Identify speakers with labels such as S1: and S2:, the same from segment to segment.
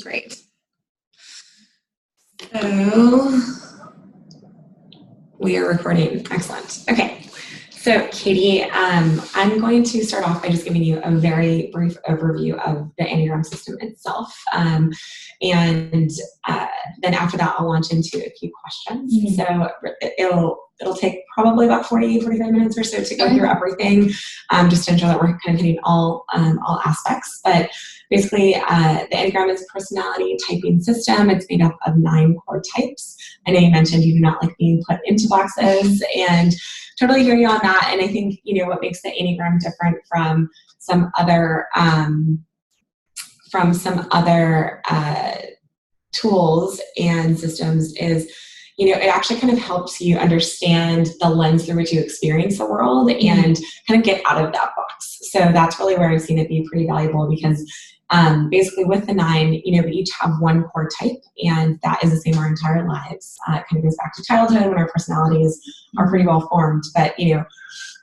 S1: Great. So we are recording. Excellent. Okay. So Katie, I'm going to start off by just giving you a very brief overview of the Enneagram system itself. And then after that, I'll launch into a few questions. Mm-hmm. So it'll take probably about 45 minutes or so to go through everything, just to ensure that we're kind of hitting all aspects. But basically, the Enneagram is a personality typing system. It's made up of 9 core types. I know you mentioned you do not like being put into boxes, and totally hear you on that. And I think, what makes the Enneagram different from some other tools and systems is, it actually kind of helps you understand the lens through which you experience the world and kind of get out of that box. So that's really where I've seen it be pretty valuable, because basically with the 9, we each have 1 core type, and that is the same our entire lives. It kind of goes back to childhood when our personalities are pretty well formed. But,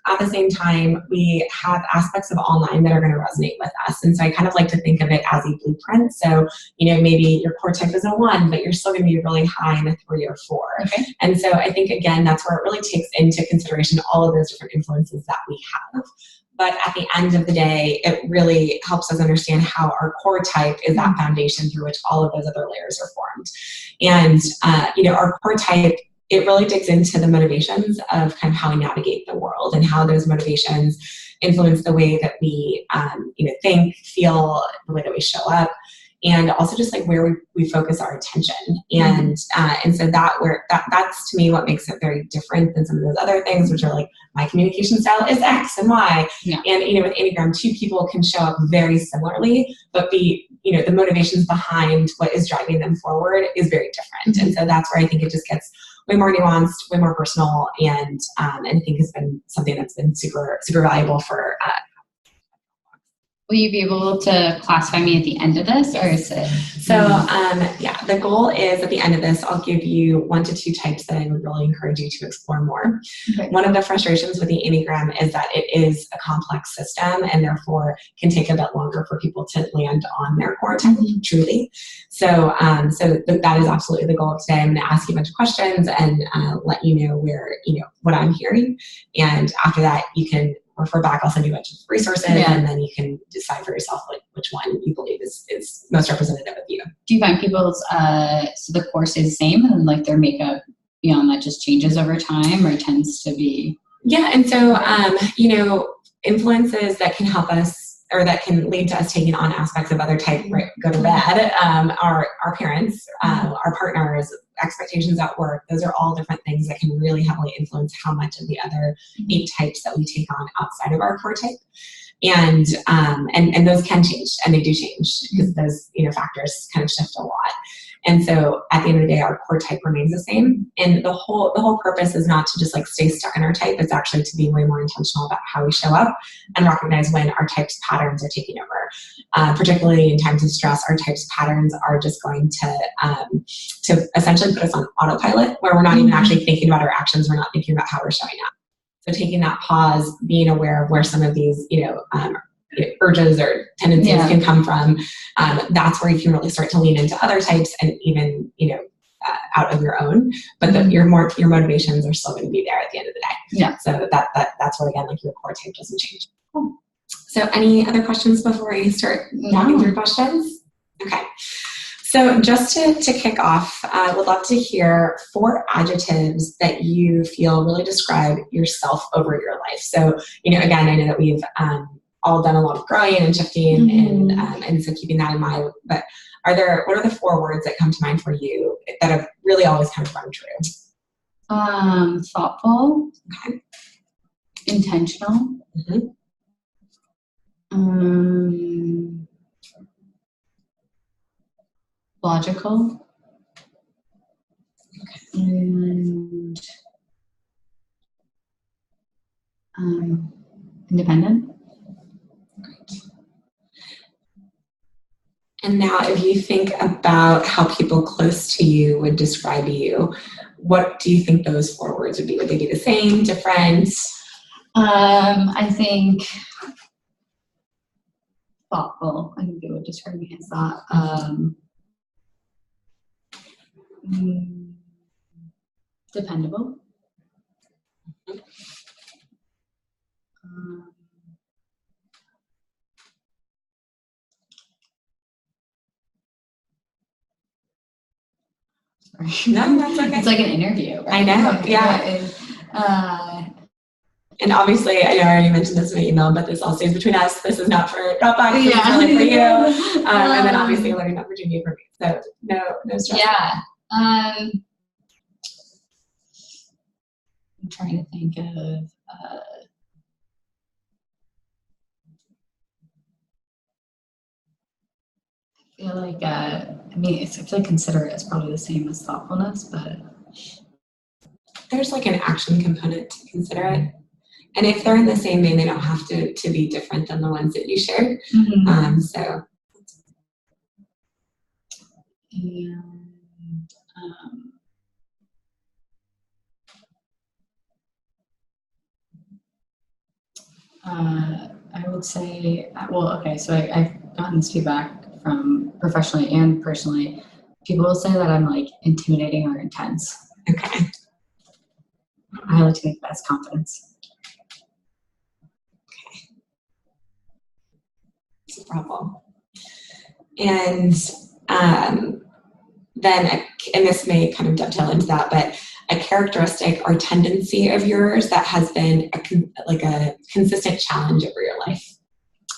S1: at the same time, we have aspects of all 9 that are going to resonate with us. And so I kind of like to think of it as a blueprint. So, maybe your core type is a 1, but you're still going to be really high in a 3 or 4. Okay. And so I think, again, that's where it really takes into consideration all of those different influences that we have. But at the end of the day, it really helps us understand how our core type is that foundation through which all of those other layers are formed. And, our core type, it really digs into the motivations of kind of how we navigate the world and how those motivations influence the way that we, think, feel, the way that we show up, and also just like where we focus our attention. And so that's to me what makes it very different than some of those other things, which are like, my communication style is X and Y. Yeah. And, with Enneagram, 2 people can show up very similarly, but the motivations behind what is driving them forward is very different. And so that's where I think it just gets way more nuanced, way more personal, and I think has been something that's been super, super valuable for
S2: Will you be able to classify me at the end of this, or is it?
S1: So, the goal is at the end of this, I'll give you 1 to 2 types that I would really encourage you to explore more. Okay. One of the frustrations with the Enneagram is that it is a complex system, and therefore can take a bit longer for people to land on their core type, truly. So, that is absolutely the goal of today. I'm going to ask you a bunch of questions and let you know where, what I'm hearing. And after that, you can refer back. I'll send you a bunch of resources, and then you can decide for yourself which one you believe is most representative of you.
S2: Do you find people's so the core stays the same, and like their makeup beyond that just changes over time, or tends to be?
S1: Yeah, and so influences that can help us, or that can lead to us taking on aspects of other type, right, good or bad, our parents, our partners, expectations at work. Those are all different things that can really heavily influence how much of the other 8 types that we take on outside of our core type. And those can change, and they do change, because those factors kind of shift a lot. And so at the end of the day, our core type remains the same. And the whole purpose is not to just like stay stuck in our type. It's actually to be way more intentional about how we show up and recognize when our type's patterns are taking over. Particularly in times of stress, our type's patterns are just going to essentially put us on autopilot, where we're not even actually thinking about our actions. We're not thinking about how we're showing up. So taking that pause, being aware of where some of these, urges or tendencies can come from, that's where you can really start to lean into other types, and even, out of your own, but your motivations are still going to be there at the end of the day. Yeah. So that's where, again, like your core type doesn't change. Cool. So any other questions before we start walking through questions? Okay. So just to kick off, I would love to hear 4 adjectives that you feel really describe yourself over your life. So, again, I know that we've all done a lot of growing and shifting, and so keeping that in mind. But what are the 4 words that come to mind for you that have really always kind of run true?
S2: Thoughtful.
S1: Okay.
S2: Intentional. Logical. Okay. And independent.
S1: And now if you think about how people close to you would describe you, what do you think those 4 words would be? Would they be the same, different?
S2: I think thoughtful. I think they would describe me as that. Dependable.
S1: No, that's okay.
S2: It's like an interview, right?
S1: I know, yeah. And obviously, I know I already mentioned this in my email, but this all stays between us. This is not for Dropbox. This is really for you. And then obviously a learning opportunity for me. So no stress.
S2: Yeah. I'm trying to think of. I feel like I feel like considerate is probably the same as thoughtfulness, but
S1: there's like an action component to considerate. And if they're in the same vein, they don't have to be different than the ones that you shared. So.
S2: And I would say, well, okay, so I've gotten this feedback from professionally and personally. People will say that I'm like intimidating or intense.
S1: Okay.
S2: I like to think that's confidence.
S1: Okay. It's a problem. And then, and this may kind of dovetail into that, but a characteristic or tendency of yours that has been a consistent challenge over your life.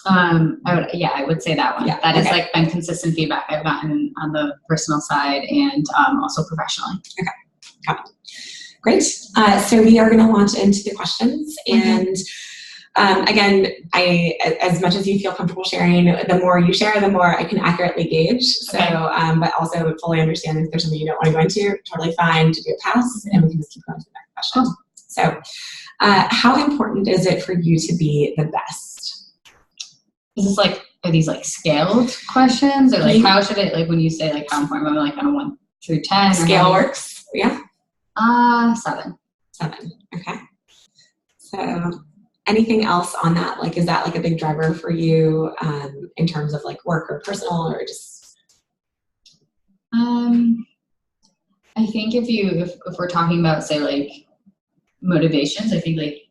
S2: I would say that one.
S1: Yeah,
S2: that is like been consistent feedback I've gotten on the personal side and also professionally.
S1: Okay, got it. Great. So we are going to launch into the questions. And again, as much as you feel comfortable sharing, the more you share, the more I can accurately gauge. So, but also fully understand if there's something you don't want to go into, totally fine to do a pass, and we can just keep going to the next question. So, how important is it for you to be the best?
S2: Is this like, are these like scaled questions, or like how should it, like when you say like how important, I'm like on a 1 through 10?
S1: Scale works. Yeah.
S2: 7.
S1: 7. Okay. So. Anything else on that? Like, is that like a big driver for you in terms of like work or personal or just?
S2: I think if we're talking about, say, like motivations, I think like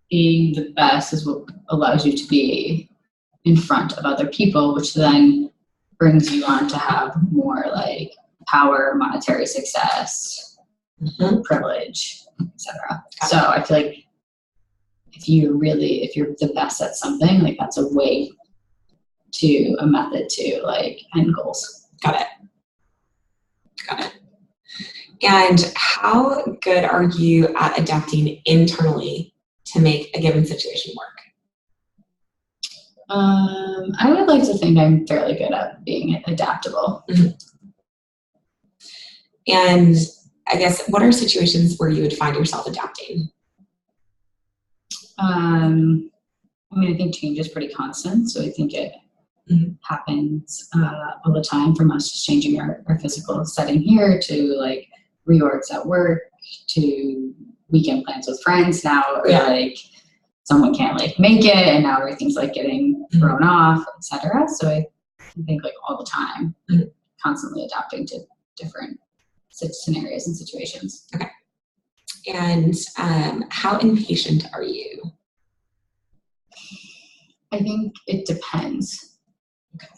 S2: being the best is what allows you to be in front of other people, which then brings you on to have more like power, monetary success, privilege, etc. So I feel like if you're the best at something, like that's a method to like end goals.
S1: Got it. And how good are you at adapting internally to make a given situation work?
S2: I would like to think I'm fairly good at being adaptable.
S1: And I guess, what are situations where you would find yourself adapting?
S2: I think change is pretty constant, so I think it happens all the time, from us just changing our physical setting here to like reorgs at work to weekend plans with friends now, or like someone can't like make it and now everything's like getting thrown off, etc. So I think like all the time, constantly adapting to different scenarios and situations. Okay.
S1: And how impatient are you?
S2: I think it depends.
S1: Okay.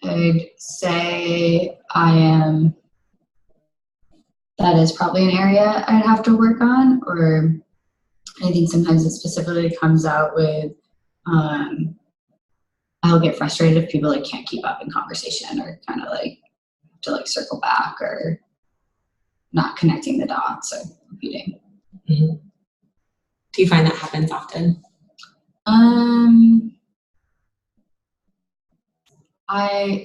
S2: I'd say that is probably an area I'd have to work on, or I think sometimes it specifically comes out with, I'll get frustrated if people like can't keep up in conversation, or kind of like to like circle back, or not connecting the dots, or repeating.
S1: Do you find that happens often?
S2: I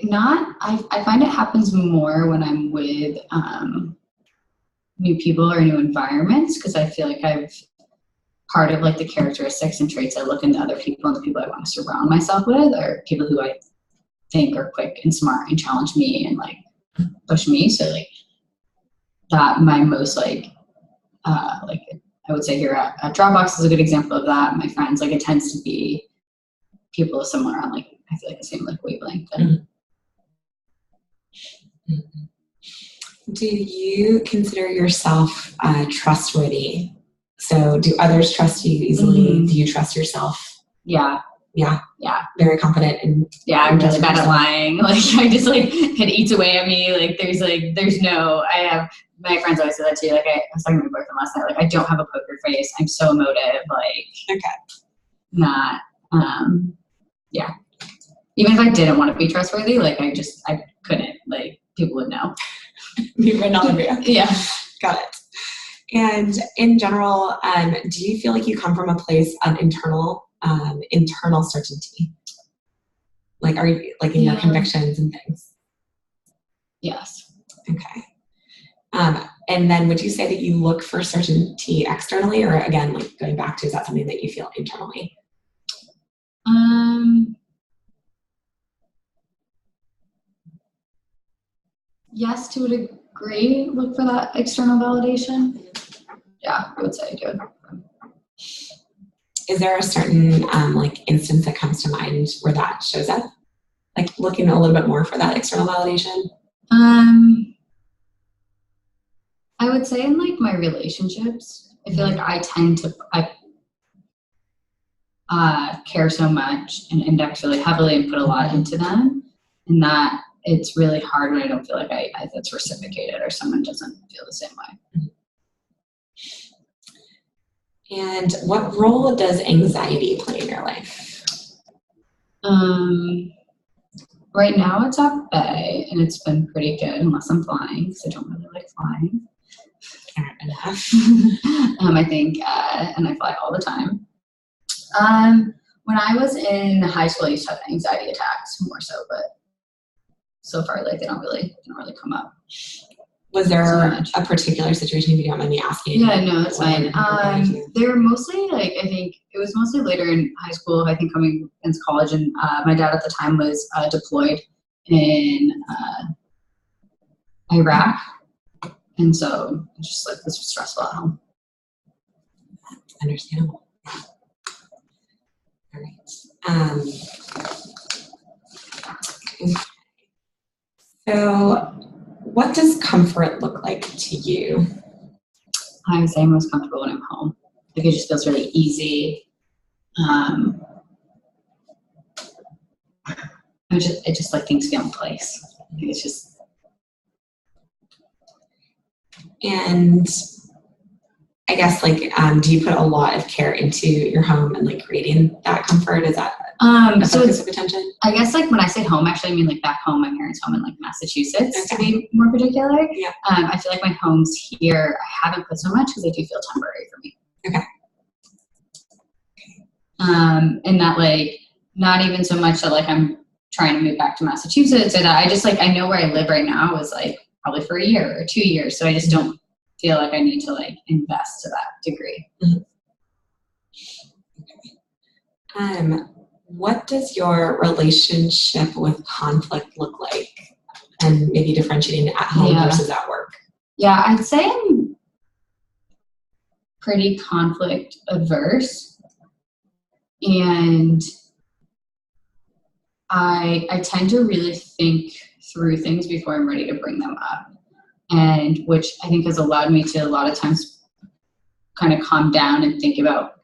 S2: find it happens more when I'm with new people or new environments, because I feel like part of like the characteristics and traits I look into other people and the people I want to surround myself with are people who I think are quick and smart and challenge me and like push me. So like that, my most like I would say here at Dropbox is a good example of that. My friends, like it tends to be people somewhere on like, I feel like the same like wavelength.
S1: Mhm. Do you consider yourself trustworthy? So do others trust you easily?
S2: Mm-hmm.
S1: Do you trust yourself?
S2: Yeah.
S1: Yeah.
S2: Yeah.
S1: Very confident. And
S2: yeah, I'm really bad at lying. Like I just like, it eats away at me. There's no, I have, my friends always say that too. Like I was talking to my boyfriend last night, like I don't have a poker face. I'm so emotive. Like,
S1: okay.
S2: Not, yeah. Even if I didn't want to be trustworthy, like I couldn't, like people would know.
S1: You would not be.
S2: Yeah.
S1: Got it. And in general, do you feel like you come from a place of internal certainty? Like, are you like in your convictions and things?
S2: Yes.
S1: Okay. And then would you say that you look for certainty externally, or again, like going back to, is that something that you feel internally?
S2: Yes, to a degree, look for that external validation. Yeah, I would say I do.
S1: Is there a certain like instance that comes to mind where that shows up? Like looking a little bit more for that external validation?
S2: I would say in like my relationships, I feel like I tend to care so much and index really heavily and put a lot into them, and that it's really hard when I don't feel like that's reciprocated or someone doesn't feel the same way.
S1: And what role does anxiety play in your life?
S2: Right now it's at bay and it's been pretty good unless I'm flying because I don't really like flying.
S1: Fair enough.
S2: I think, and I fly all the time. When I was in high school, I used to have anxiety attacks more so, but so far, like they don't really come up.
S1: Was there a particular situation, if you don't mind me asking?
S2: Yeah, no, that's fine. They're mostly like, I think it was mostly later in high school, I think coming into college, and my dad at the time was deployed in Iraq, and so it's just like this was stressful at home.
S1: Understandable. All right. So what does comfort look like to you?
S2: I would say I'm most comfortable when I'm home. Like it just feels really easy. I just like things feel in place. It's just.
S1: And I guess like, do you put a lot of care into your home and like creating that comfort? Is that a focus of attention?
S2: I guess like when I say home, actually I mean like back home, my parents' home in like Massachusetts, to be more particular.
S1: Yeah.
S2: I feel like my homes here, I haven't put so much because they do feel temporary for me.
S1: Okay.
S2: And that like, not even so much that like I'm trying to move back to Massachusetts or that I just like, I know where I live right now is like probably for a year or 2 years. So I just don't feel like I need to like invest to that degree.
S1: Okay. What does your relationship with conflict look like? And maybe differentiating at home versus at work.
S2: Yeah, I'd say I'm pretty conflict averse. And I tend to really think through things before I'm ready to bring them up. And which I think has allowed me to a lot of times kind of calm down and think about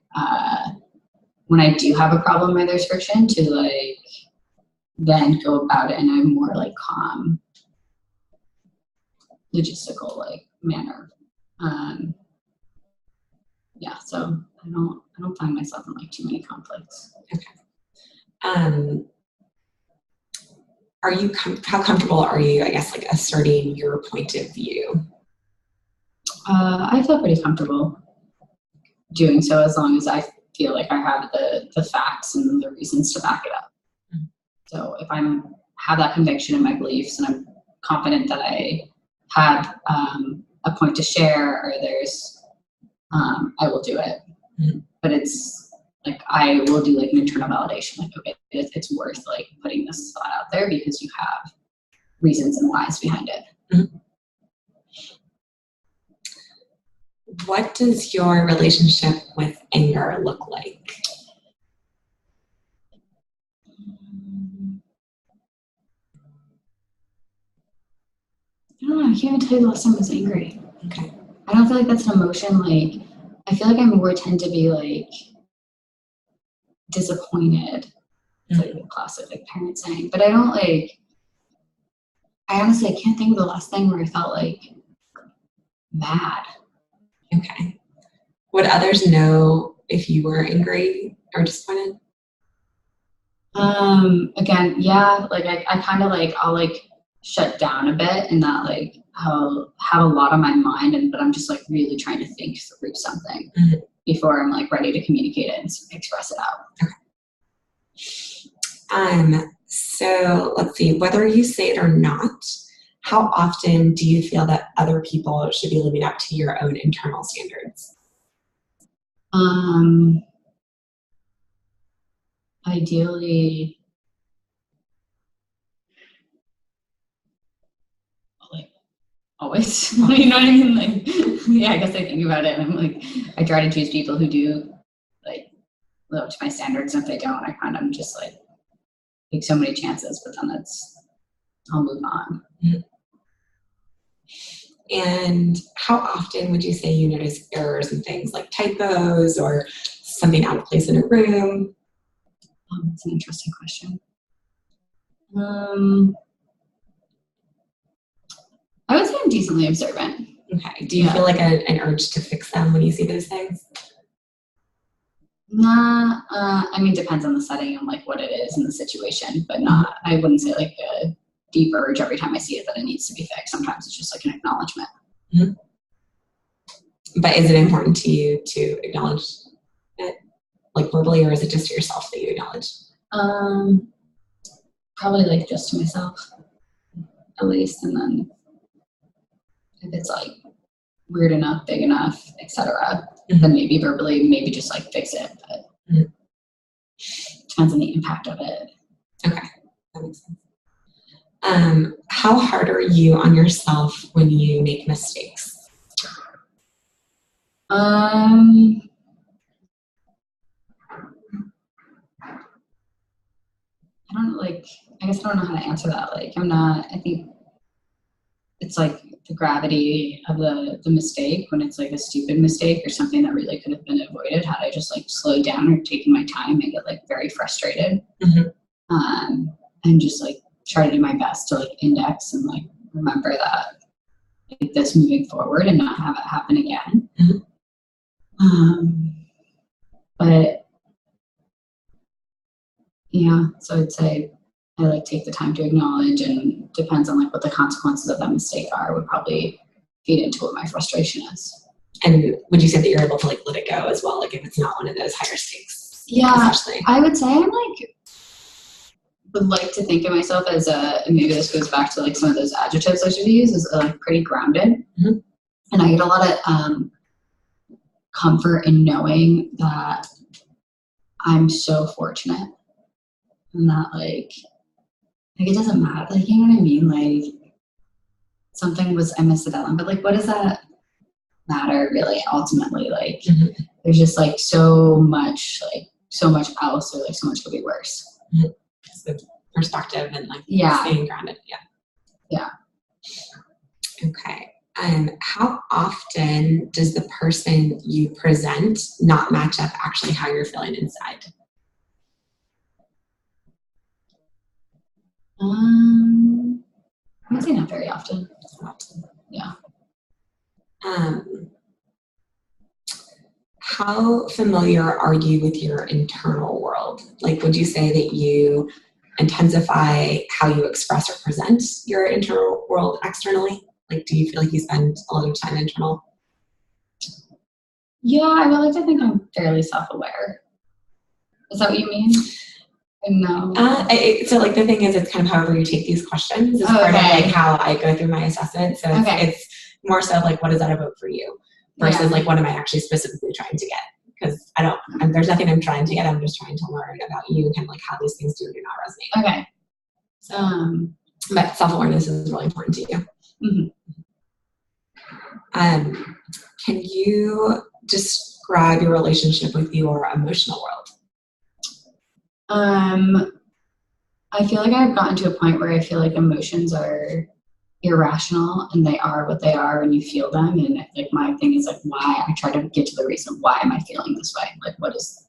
S2: when I do have a problem where there's friction to like then go about it in a more like calm, logistical like manner. Yeah, so I don't find myself in like too many conflicts.
S1: Okay. Are you how comfortable are you, I guess, like asserting your point of view?
S2: I feel pretty comfortable doing so as long as I feel like I have the facts and the reasons to back it up. Mm-hmm. So if I have that conviction in my beliefs and I'm confident that I have a point to share or there's, I will do it. Mm-hmm. But it's like, I will do like an internal validation, like, okay, it's worth like putting this thought out there because you have reasons and whys behind it. Mm-hmm.
S1: What does your relationship with anger look like?
S2: can't even tell you the last time I was angry.
S1: Okay.
S2: I don't feel like that's an emotion. Like, I feel like I more tend to be like disappointed. It's like a classic like parent saying, but I don't like. I honestly I can't think of the last thing where I felt like mad.
S1: Okay. Would others know if you were angry or disappointed?
S2: Again, yeah, like I kind of like I'll like shut down a bit and not like I'll have a lot on my mind but I'm just like really trying to think through something before I'm like ready to communicate it and express it out.
S1: So let's see, whether you say it or not, how often do you feel that other people should be living up to your own internal standards?
S2: Ideally, like always, you know what I mean? Like, yeah, I guess I think about it and I'm like, I try to choose people who do like live up to my standards. And if they don't, I'm just like take so many chances, but then I'll move on.
S1: And how often would you say you notice errors and things like typos or something out of place in a room?
S2: That's an interesting question. I would say I'm decently observant.
S1: Okay. Do you feel like an urge to fix them when you see those things?
S2: Nah, I mean, depends on the setting and like what it is in the situation, but not, I wouldn't say like a deep urge every time I see it that it needs to be fixed. Sometimes it's just like an acknowledgement.
S1: But is it important to you to acknowledge it, like verbally, or is it just to yourself that you acknowledge?
S2: Probably like just to myself, at least, and then if it's like weird enough, big enough, etc., then maybe verbally, maybe just like fix it. But depends on the impact of it.
S1: Okay, that makes sense. How hard are you on yourself when you make mistakes?
S2: I guess I don't know how to answer that. Like, I think it's like the gravity of the mistake when it's like a stupid mistake or something that really could have been avoided had I just like slowed down or taken my time and get like very frustrated. And just like try to do my best to like index and like remember that like this moving forward and not have it happen again. But yeah, so I'd say I like take the time to acknowledge, and depends on like what the consequences of that mistake are would probably feed into what my frustration is.
S1: And would you say that you're able to like let it go as well, like if it's not one of those higher stakes?
S2: Yeah, I would say I'm like would like to think of myself as and maybe this goes back to like some of those adjectives I should use, is like pretty grounded, and I get a lot of comfort in knowing that I'm so fortunate and that like it doesn't matter, like, you know what I mean? Like I missed the deadline, but like, what does that matter really ultimately? Like, there's just like so much else, or like so much could be worse.
S1: The perspective and like staying grounded. Yeah. Okay. How often does the person you present not match up actually how you're feeling inside?
S2: I would say not very often. Yeah.
S1: How familiar are you with your internal world? Like, would you say that you intensify how you express or present your internal world externally? Like, do you feel like you spend a lot of time internal?
S2: Yeah, I would like to think I'm fairly self-aware. Is that what you mean? No.
S1: So like the thing is, it's kind of however you take these questions is part of like how I go through my assessment. So it's more so like, what does that evoke for you versus like, what am I actually specifically trying to get? Because there's nothing I'm trying to get. I'm just trying to learn about you and kind of like how these things do or do not resonate.
S2: Okay.
S1: So, but self-awareness is really important to you. Can you describe your relationship with your emotional world?
S2: I feel like I've gotten to a point where I feel like emotions are irrational and they are what they are and you feel them. And like my thing is like why I try to get to the reason why am I feeling this way? Like what is,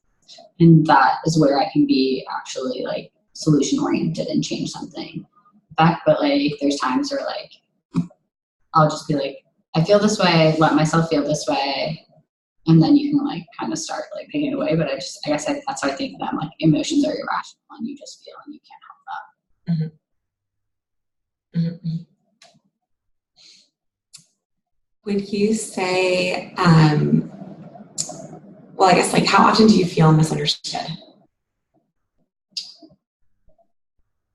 S2: and that is where I can be actually like solution oriented and change something back. But like there's times where like I'll just be like, I feel this way, let myself feel this way. And then you can like kind of start like taking it away. But I guess that's how I think of them. Like emotions are irrational and you just feel and you can't help that.
S1: Mm-hmm. Mm-hmm. Would you say, well, I guess like how often do you feel misunderstood?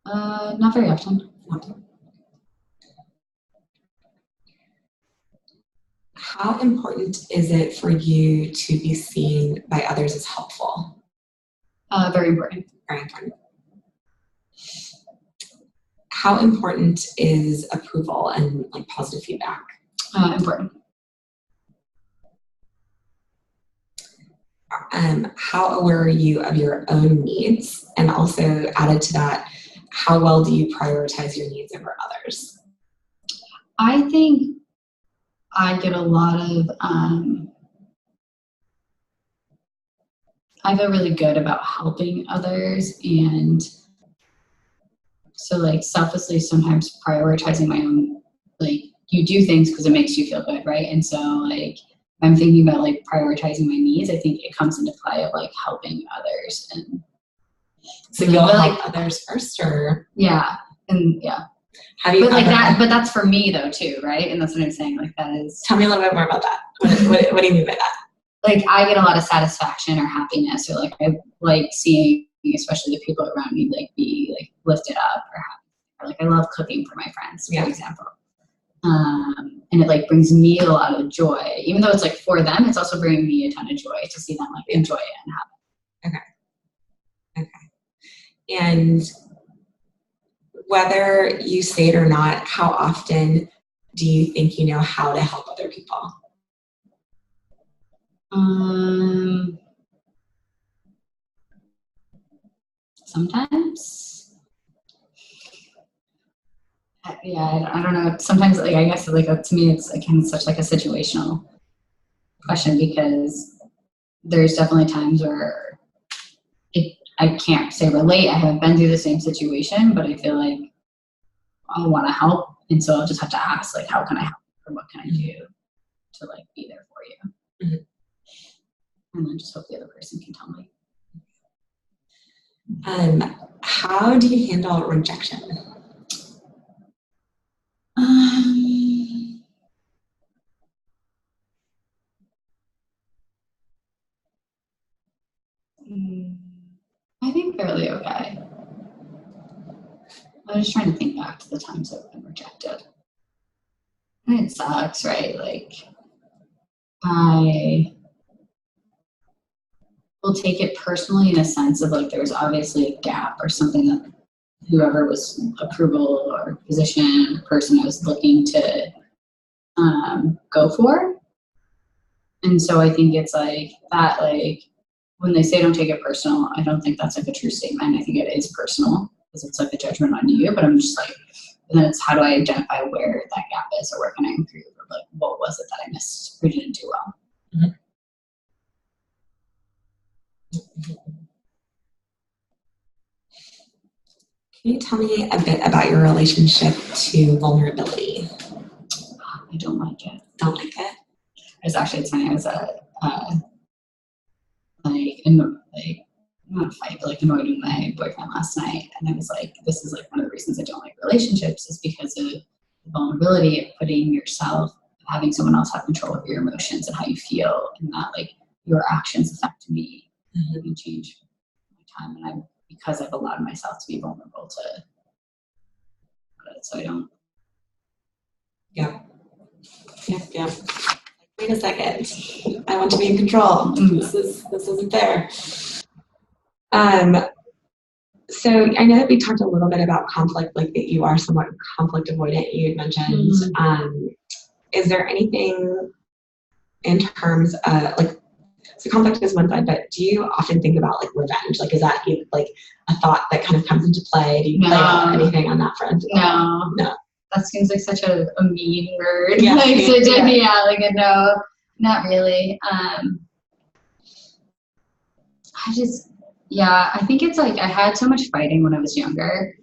S2: Not very often.
S1: How important is it for you to be seen by others as helpful?
S2: Very important.
S1: Very important. How important is approval and like positive feedback?
S2: Important.
S1: How aware are you of your own needs? And also added to that, how well do you prioritize your needs over others?
S2: I think I get a lot of, I feel really good about helping others. And so like selflessly sometimes prioritizing my own, like you do things because it makes you feel good, right? And so like I'm thinking about like prioritizing my needs. I think it comes into play of like helping others. And
S1: so you'll help others first, or?
S2: Yeah. And yeah.
S1: Have you
S2: but like that, but that's for me though too, right? And that's what I'm saying. Like that is.
S1: Tell me a little bit more about that. What do you mean by that?
S2: Like I get a lot of satisfaction or happiness, or like I like seeing, especially the people around me, like be like lifted up or happy. Or like I love cooking for my friends, for example. And it like brings me a lot of joy, even though it's like for them, it's also bringing me a ton of joy to see them like enjoy it and have
S1: it. Okay. And whether you say it or not, how often do you think you know how to help other people?
S2: Sometimes. Yeah, I don't know. Sometimes, like I guess, like to me, it's again such like a situational question because there's definitely times where I can't say relate. I haven't been through the same situation, but I feel like I want to help, and so I'll just have to ask, like, how can I help, or what can I do to like be there for you, and then just hope the other person can tell me.
S1: How do you handle rejection?
S2: I think fairly okay. I'm just trying to think back to the times I've been rejected. And it sucks, right? Like, I will take it personally in a sense of like there's obviously a gap or something that whoever was approval or position or person I was looking to go for. And so I think it's like that, like when they say don't take it personal, I don't think that's like a true statement. I think it is personal because it's like a judgment on you, but I'm just like, and then it's how do I identify where that gap is or where can I improve or like what was it that I missed or didn't do well.
S1: Can you tell me a bit about your relationship to vulnerability?
S2: I don't like it.
S1: Don't like it?
S2: It's funny. I was not a fight, but like annoyed with my boyfriend last night. And I was like, this is like one of the reasons I don't like relationships is because of the vulnerability of putting yourself, having someone else have control of your emotions and how you feel, and that like your actions affect me and change my time. And because I've allowed myself to be vulnerable to it, so I don't.
S1: Yeah. Wait a second. I want to be in control. This isn't fair. So I know that we talked a little bit about conflict, like that you are somewhat conflict avoidant, you had mentioned. Is there anything in terms of like, so conflict is one side, but do you often think about like revenge? Like, is that like a thought that kind of comes into play? Do you play anything on that front?
S2: No. that seems like such a mean word.
S1: Yeah,
S2: like,
S1: yeah,
S2: so
S1: yeah.
S2: yeah, like a no, not really. I think it's like I had so much fighting when I was younger.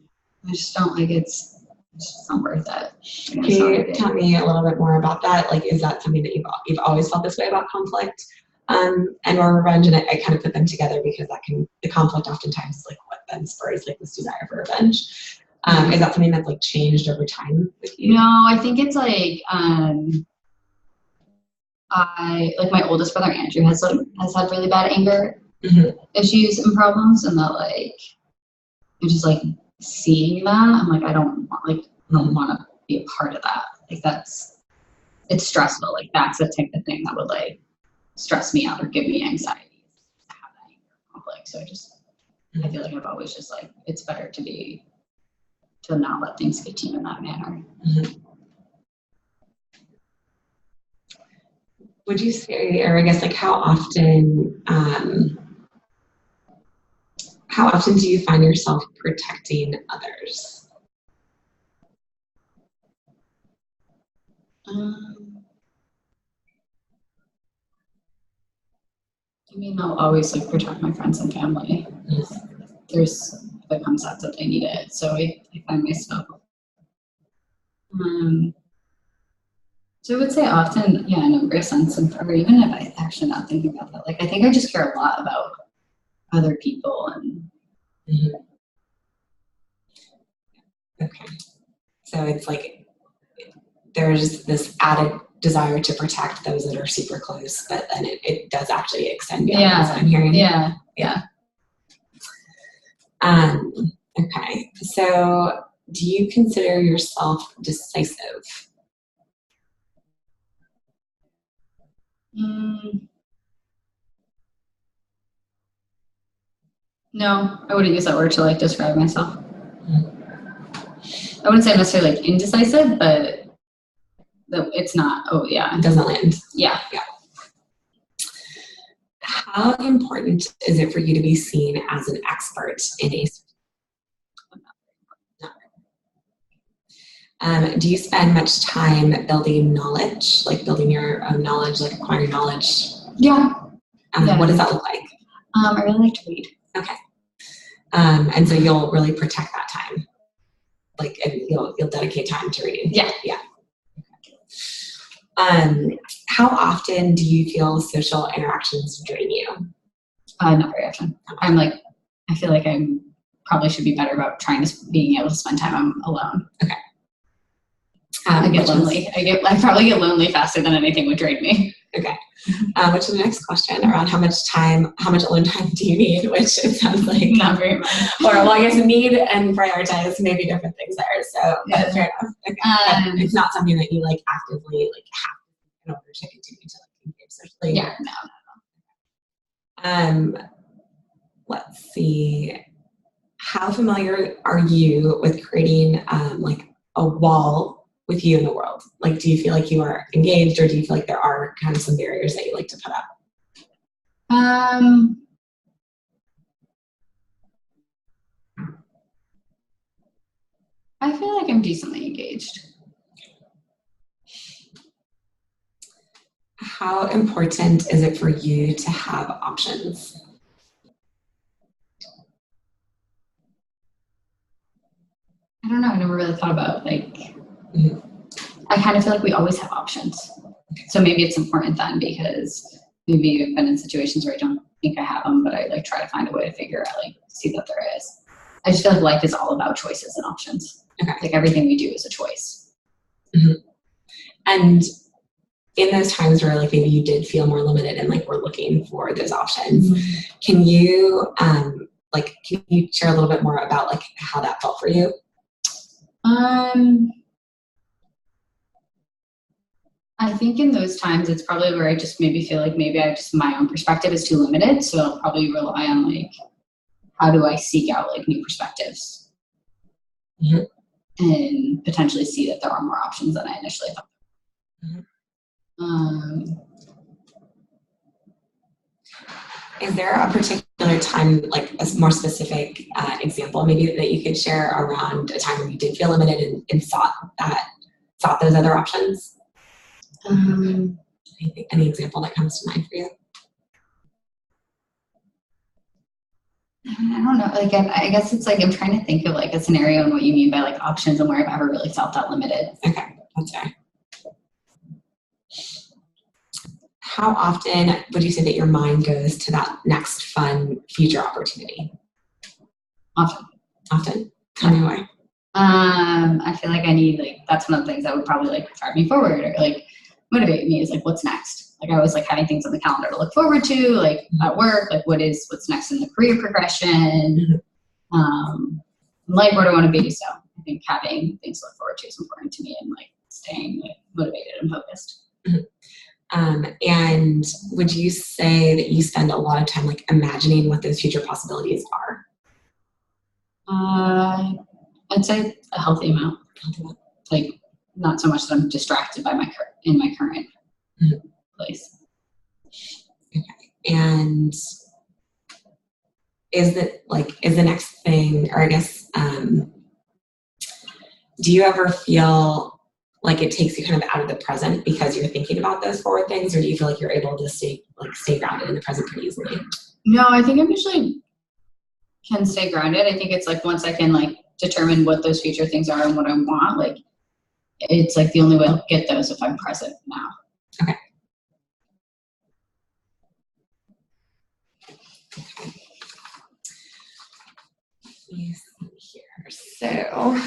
S2: I just don't like it's just not worth it.
S1: Can you tell me a little bit more about that? Like, is that something that you've always felt this way about conflict, and or revenge? And I kind of put them together because the conflict oftentimes is like what then spurs like this desire for revenge. Is that something that's like changed over time with you?
S2: No, I think it's like my oldest brother Andrew has had really bad anger issues and problems, and that like I'm just like seeing that I'm like I don't want to be a part of that. Like it's stressful. Like that's the type of thing that would like stress me out or give me anxiety to have that anger conflict. So I feel like I've always just like it's better to not let things get to you in that manner.
S1: Would you say, or I guess like how often do you find yourself protecting others?
S2: I mean, I'll always like protect my friends and family. If it comes out that they need it. So I find myself. So I would say often, yeah, in a great sense, or even if I actually not thinking about that, like I think I just care a lot about other people and.
S1: Okay, so it's like there's this added desire to protect those that are super close, but then it does actually extend beyond what I'm hearing.
S2: Yeah.
S1: Okay, so do you consider yourself decisive?
S2: No, I wouldn't use that word to like describe myself. I wouldn't say I'm necessarily like indecisive, but it's not. Oh yeah,
S1: it doesn't land.
S2: Yeah.
S1: How important is it for you to be seen as an expert in a? Do you spend much time building knowledge, like building your own knowledge, like acquiring knowledge?
S2: Yeah.
S1: What does that look like?
S2: I really like to read.
S1: Okay. And so you'll really protect that time, like, and you'll dedicate time to reading.
S2: Yeah.
S1: How often do you feel social interactions drain you?
S2: Not very often. I feel like I probably should be better about being able to spend time alone.
S1: Okay.
S2: I get lonely. I probably get lonely faster than anything would drain me.
S1: Okay. Which is the next question around how much alone time do you need, which it sounds like
S2: not very much.
S1: Or well, I guess need and prioritize maybe different things there. So but fair enough. Okay. It's not something that you like actively like have in order to continue to like engage socially.
S2: Yeah, no.
S1: Let's see. How familiar are you with creating like a wall with you in the world? Like, do you feel like you are engaged, or do you feel like there are kind of some barriers that you like to put up?
S2: I feel like I'm decently engaged.
S1: How important is it for you to have options?
S2: I don't know. I never really thought about like. I kind of feel like we always have options. So maybe it's important then because maybe I've been in situations where I don't think I have them, but I like try to find a way to figure out, like, see that there is. I just feel like life is all about choices and options.
S1: Okay.
S2: Like everything we do is a choice.
S1: And in those times where like maybe you did feel more limited and like we're looking for those options, can you share a little bit more about like how that felt for you?
S2: I think in those times, it's probably where I just maybe feel like my own perspective is too limited. So I'll probably rely on like, how do I seek out like new perspectives and potentially see that there are more options than I initially thought.
S1: Is there a particular time, like a more specific example maybe that you could share around a time when you did feel limited and sought those other options? Any example that comes to mind for you?
S2: I don't know. Like, I guess it's like I'm trying to think of like a scenario and what you mean by like options and where I've ever really felt that limited.
S1: Okay, that's fair. How often would you say that your mind goes to that next fun future opportunity? Often? Tell me why.
S2: I feel like I need like, that's one of the things that would probably like drive me forward or like motivate me is like, what's next? Like I was like having things on the calendar to look forward to, like at work, like what's next in the career progression? Like where do I want to be? So I think having things to look forward to is important to me and like staying like, motivated and focused.
S1: And would you say that you spend a lot of time like imagining what those future possibilities are?
S2: I'd say a healthy amount. Like not so much that I'm distracted by my current place.
S1: Okay. And is the next thing, or I guess, do you ever feel like it takes you kind of out of the present because you're thinking about those forward things, or do you feel like you're able to stay grounded in the present pretty easily?
S2: No, I think I'm usually can stay grounded. I think it's like once I can like determine what those future things are and what I want, like it's like the only way I'll get those if I'm present now.
S1: Okay. Let me see here. So,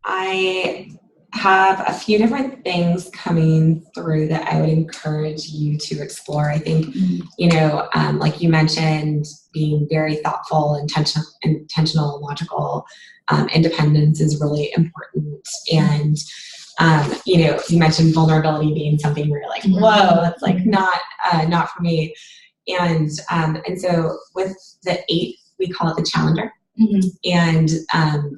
S1: I have a few different things coming through that I would encourage you to explore. I think, like you mentioned, being very thoughtful, intentional, logical, independence is really important. And, you mentioned vulnerability being something where you're like, whoa, that's like not for me. And so with the 8, we call it the challenger. And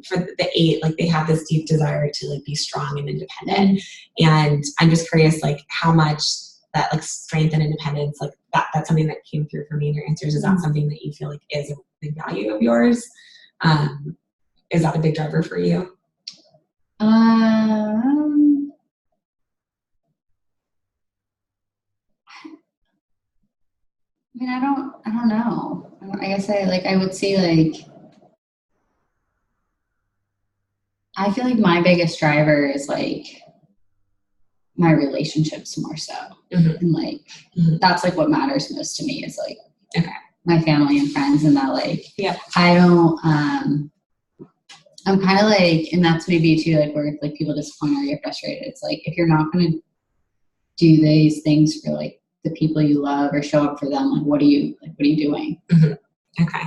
S1: for the 8, like they have this deep desire to like be strong and independent. And I'm just curious, like how much that like strength and independence, like that's something that came through for me in your answers. Is that something that you feel like is a big value of yours? Is that a big driver for you?
S2: I mean, I don't know. I guess I would say like, I feel like my biggest driver is like my relationships more so. And like, that's like what matters most to me is like my family and friends, and that like, I don't, I'm kind of like, and that's maybe too like where like people disappoint or get frustrated. It's like, if you're not going to do these things for like the people you love or show up for them, like what are you doing?
S1: Okay.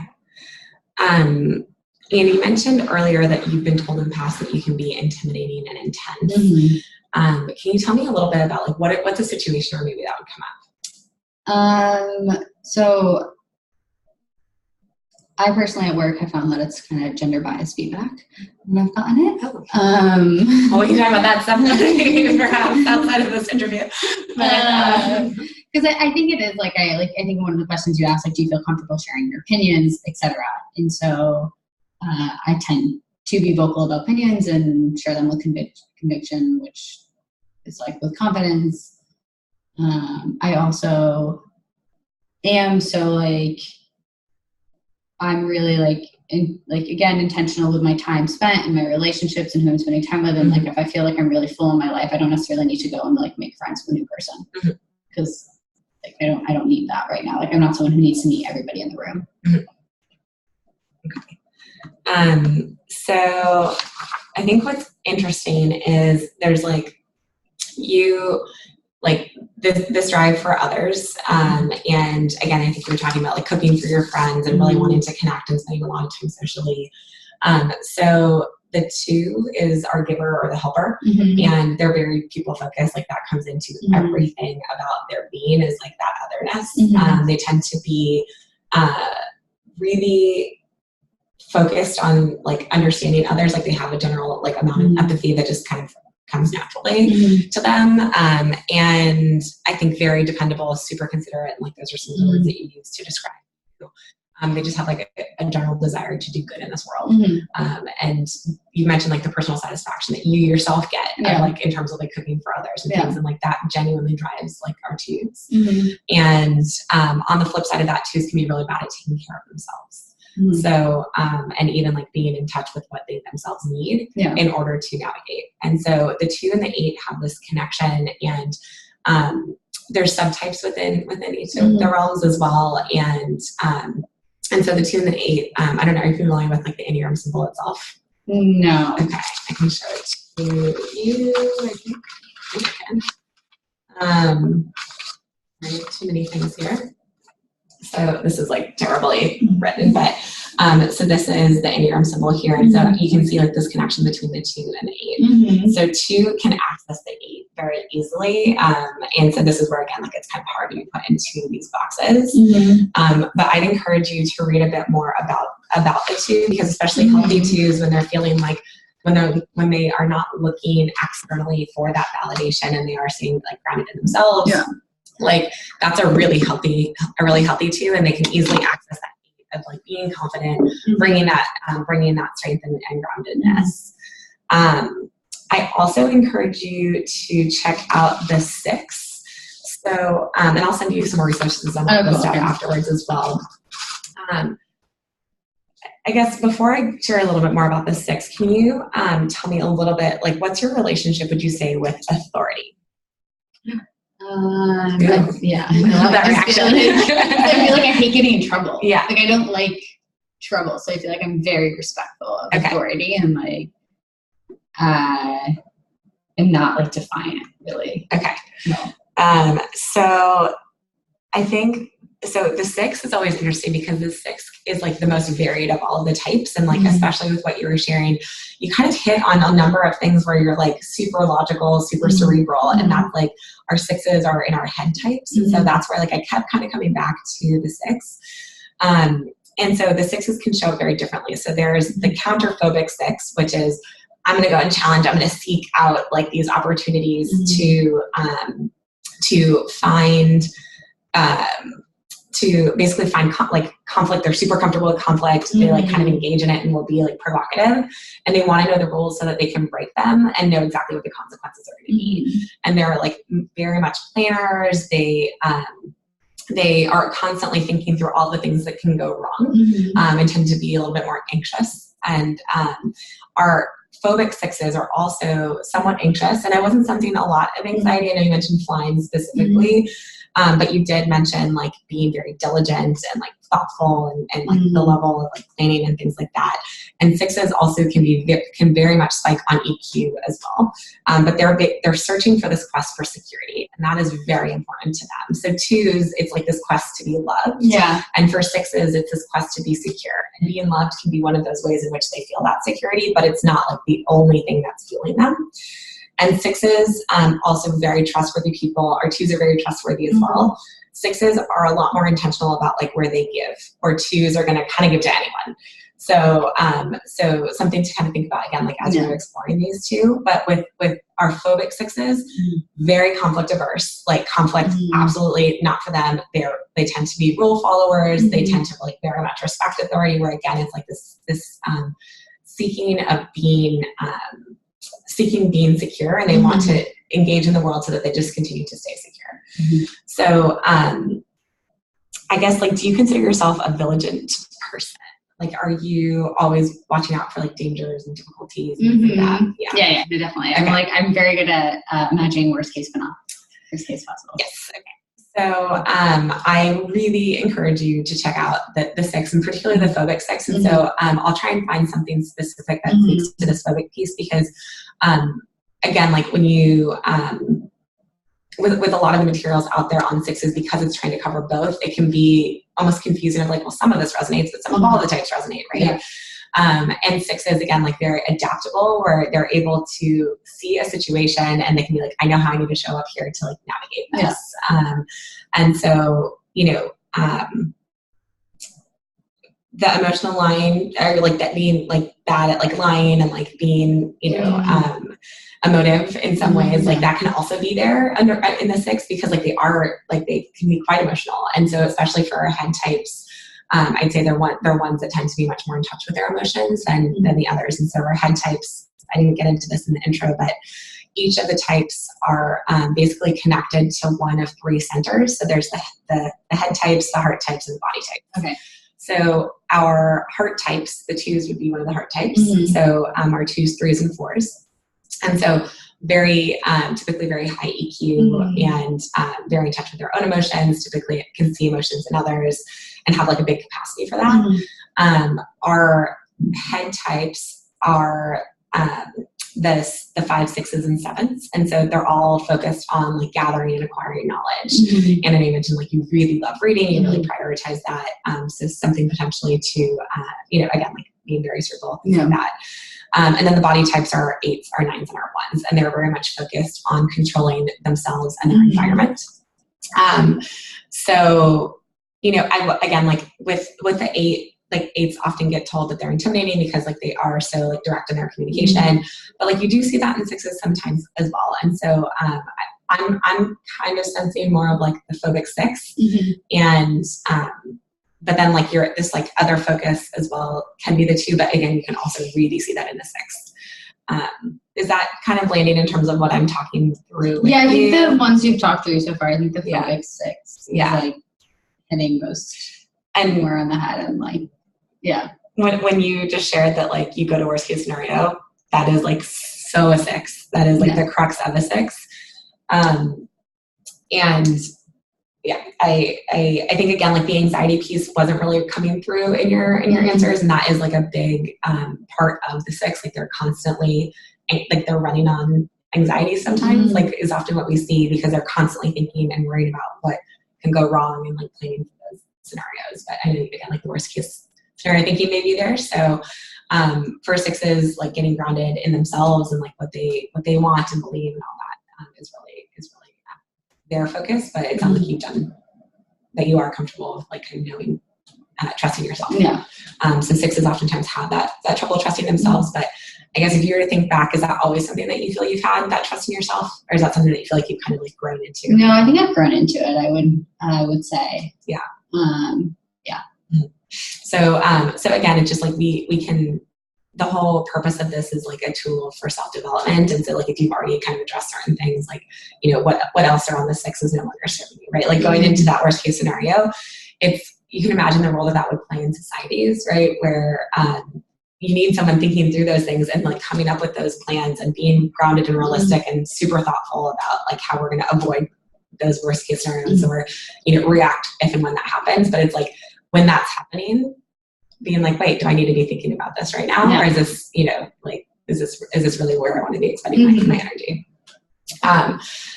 S1: And you mentioned earlier that you've been told in the past that you can be intimidating and intense. Can you tell me a little bit about like what's a situation where maybe that would come up?
S2: So I personally at work have found that it's kind of gender biased feedback when I've gotten it.
S1: Well, we can talk about that stuff perhaps outside of this interview.
S2: Because I think it is like I think one of the questions you asked, like, do you feel comfortable sharing your opinions, etc. And so I tend to be vocal about opinions and share them with conviction, which is like with confidence. I also am so like I'm really again intentional with my time spent and my relationships and who I'm spending time with, and like if I feel like I'm really full in my life, I don't necessarily need to go and like make friends with a new person because like I don't need that right now. Like I'm not someone who needs to meet everybody in the room.
S1: Okay. So I think what's interesting is there's like you like this drive for others. And again, I think we were talking about like cooking for your friends and really wanting to connect and spending a lot of time socially. So the 2 is our giver or the helper, and they're very people focused. Like that comes into everything about their being is like that otherness. They tend to be really focused on like understanding others. Like they have a general like amount of empathy that just kind of comes naturally to them. And I think very dependable, super considerate, and like those are some of the words that you use to describe you. They just have like a general desire to do good in this world. And you mentioned like the personal satisfaction that you yourself get, like in terms of like cooking for others and things, and like that genuinely drives like our twos. And on the flip side of that, twos can be really bad at taking care of themselves. So, and even like being in touch with what they themselves need in order to navigate. And so the 2 and the 8 have this connection, and there's subtypes within each of the realms as well. And so the 2 and the 8, I don't know, are you familiar with like the Enneagram symbol itself?
S2: No.
S1: Okay, I can show it to you, I think I can. I have too many things here. So this is like terribly written, but so this is the Enneagram symbol here. And so you can see like this connection between the 2 and the 8. So 2 can access the 8 very easily. And so this is where, again, like it's kind of hard to be put into these boxes. But I'd encourage you to read a bit more about the 2, because especially healthy 2s, when they're feeling like, when they are not looking externally for that validation and they are staying like grounded in themselves, like that's a really healthy 2, and they can easily access that of like being confident, bringing that strength and groundedness. I also encourage you to check out the 6. So, and I'll send you some more resources on this stuff afterwards as well. I guess before I share a little bit more about the 6, can you tell me a little bit, like, what's your relationship, would you say, with authority?
S2: I love that reaction. I feel like I hate getting in trouble. Like I don't like trouble, so I feel like I'm very respectful of authority, and like I'm not like defiant, really. No.
S1: So I think the 6 is always interesting, because the 6 is like the most varied of all of the types, and like especially with what you were sharing, you kind of hit on a number of things where you're like super logical, super cerebral, and that's like our 6s are in our head types, and so that's where like I kept kind of coming back to the 6. And so the 6s can show up very differently. So there's the counterphobic 6, which is I'm going to go and challenge. I'm going to seek out like these opportunities to find. To basically find conflict. They're super comfortable with conflict. They like kind of engage in it and will be like provocative, and they want to know the rules so that they can break them and know exactly what the consequences are going to be. And they're like very much planners. They are constantly thinking through all the things that can go wrong, and tend to be a little bit more anxious. And our phobic 6s are also somewhat anxious, and I wasn't sensing a lot of anxiety. I know you mentioned flying specifically. But you did mention like being very diligent and like thoughtful and like the level of like planning and things like that. And 6s also can very much spike on EQ as well. But they're searching for this quest for security, and that is very important to them. So 2s, it's like this quest to be loved. And for 6s, it's this quest to be secure. And being loved can be one of those ways in which they feel that security, but it's not like the only thing that's fueling them. And 6s, also very trustworthy people. Our 2s are very trustworthy as well. 6s are a lot more intentional about like where they give, or 2s are going to kind of give to anyone. So, so something to kind of think about again, like as we're exploring these 2. But with our phobic 6s, very conflict averse. Like conflict, absolutely not for them. They tend to be rule followers. They tend to like very much respect authority. Where again, it's like this seeking being secure, and they want to engage in the world so that they just continue to stay secure. So I guess, like, do you consider yourself a vigilant person? Like, are you always watching out for like dangers and difficulties and things like that?
S2: Yeah, no, definitely. Okay. I'm very good at imagining worst case possible.
S1: Yes. Okay. So I really encourage you to check out the 6, and particularly the phobic 6. And so I'll try and find something specific that speaks to this phobic piece, because again, like when you with a lot of the materials out there on 6s, because it's trying to cover both, it can be almost confusing of like, well, some of this resonates, but some of all the types resonate, right? And 6s, again, like very adaptable, where they're able to see a situation and they can be like, I know how I need to show up here to like navigate this. And so, the emotional line, or like that being like bad at like lying and like being, you know, emotive in some ways, like that can also be there under in the 6, because like they can be quite emotional. And so especially for our head types, I'd say they're ones that tend to be much more in touch with their emotions than the others. And so our head types, I didn't get into this in the intro, but each of the types are basically connected to one of 3 centers. So there's the head types, the heart types, and the body types.
S2: Okay.
S1: So our heart types, the 2s would be one of the heart types. So our 2s, 3s, and 4s. And so very, typically very high EQ and very in touch with their own emotions, typically can see emotions in others and have like a big capacity for that. Our head types are the 5s, 6s, and 7s. And so they're all focused on like gathering and acquiring knowledge. And I mentioned like you really love reading, you really prioritize that. So something potentially to, you know, again, like being very cerebral, things like that. And then the body types are 8s, are 9s, and are 1s. And they're very much focused on controlling themselves and their environment. So, you know, again, like with the 8, like 8s often get told that they're intimidating because like they are so like direct in their communication, but like you do see that in 6s sometimes as well. And so I'm kind of sensing more of like the phobic 6, and but then like this like other focus as well can be the 2, but again you can also really see that in the 6. Is that kind of landing in terms of what I'm talking through with
S2: I think
S1: you?
S2: the ones you've talked through so far, I think the phobic 6 is like hitting most and more on the head, and like
S1: when you just shared that like you go to worst case scenario, that is like so a 6. That is like the crux of a 6. And I think again, like the anxiety piece wasn't really coming through in your answers, and that is like a big part of the 6. Like they're constantly, like they're running on anxiety sometimes, like is often what we see, because they're constantly thinking and worrying about what can go wrong and like planning for those scenarios. But I know again, like the worst case scenario thinking may be there. So for 6s, like getting grounded in themselves and like what they want and believe and all that is really their focus. But it sounds like you've done that, you are comfortable with like kind of knowing, trusting yourself. So 6s oftentimes have that trouble trusting themselves. But I guess if you were to think back, is that always something that you feel you've had, that trust in yourself, or is that something that you feel like you've kind of like grown into?
S2: No, I think I've grown into it. I would say.
S1: So again, it's just like we can, the whole purpose of this is like a tool for self-development. And so like, if you've already kind of addressed certain things, like, you know, what else are on the 6 is no longer serving you, right? Like going into that worst case scenario, you can imagine the role that would play in societies, right? Where, you need someone thinking through those things and like coming up with those plans and being grounded and realistic and super thoughtful about like how we're going to avoid those worst case scenarios or, you know, react if and when that happens. But it's like, when that's happening, being like, wait, do I need to be thinking about this right now? Or is this, you know, like, is this really where I want to be expending my energy?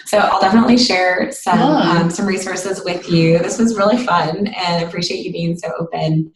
S1: So I'll definitely share some resources with you. This was really fun, and I appreciate you being so open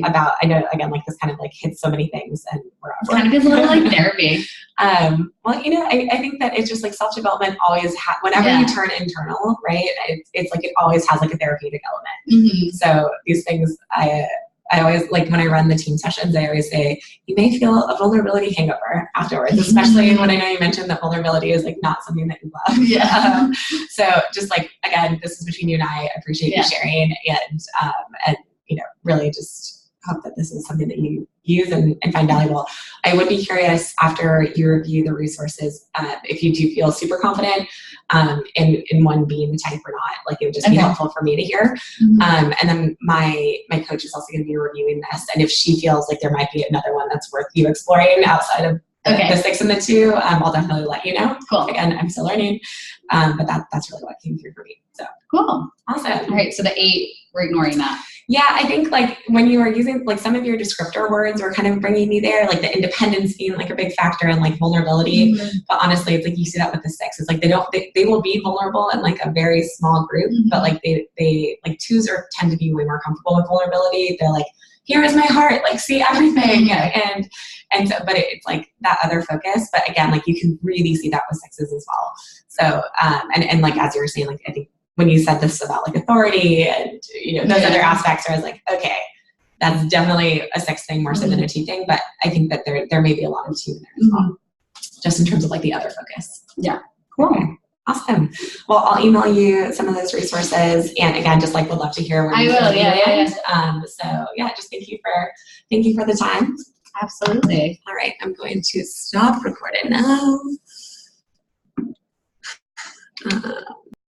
S1: about, I know again, like this kind of like hits so many things, and we're
S2: kind of feels a little like therapy.
S1: Well, you know, I think that it's just like self-development always whenever you turn internal, right? It's like, it always has like a therapeutic element. So these things, I always, like when I run the team sessions, I always say, you may feel a vulnerability hangover afterwards, especially when I know you mentioned that vulnerability is like not something that you love. So just like, again, this is between you and I appreciate you sharing, and, you know, really just hope that this is something that you use and find valuable. I would be curious, after you review the resources, if you do feel super confident in one being the type or not, like it would just be helpful for me to hear. And then my coach is also going to be reviewing this, and if she feels like there might be another one that's worth you exploring outside of the 6 and the 2, I'll definitely let you know.
S2: Cool.
S1: Again, I'm still learning, but that's really what came through for me. So
S2: cool.
S1: Awesome.
S2: All right. So the 8, we're ignoring that.
S1: Yeah, I think like when you are using like some of your descriptor words were kind of bringing me there, like the independence being like a big factor and like vulnerability. But honestly, it's like you see that with the 6. It's like they will be vulnerable in like a very small group, but like they like 2s tend to be way more comfortable with vulnerability. They're like, here is my heart, like see everything. And so, but it's like that other focus. But again, like you can really see that with 6s as well. So, and like, as you were saying, like, I think when you said this about like authority and, you know, those other aspects, I was like, okay, that's definitely a sex thing more so than a T thing, but I think that there may be a lot of T in there as well, just in terms of like the other focus.
S2: Yeah.
S1: Cool. Okay. Awesome. Well, I'll email you some of those resources, and again, just like would love to hear.
S2: I will. Yeah.
S1: So yeah, just thank you for the time.
S2: Absolutely.
S1: All right, I'm going to stop recording now.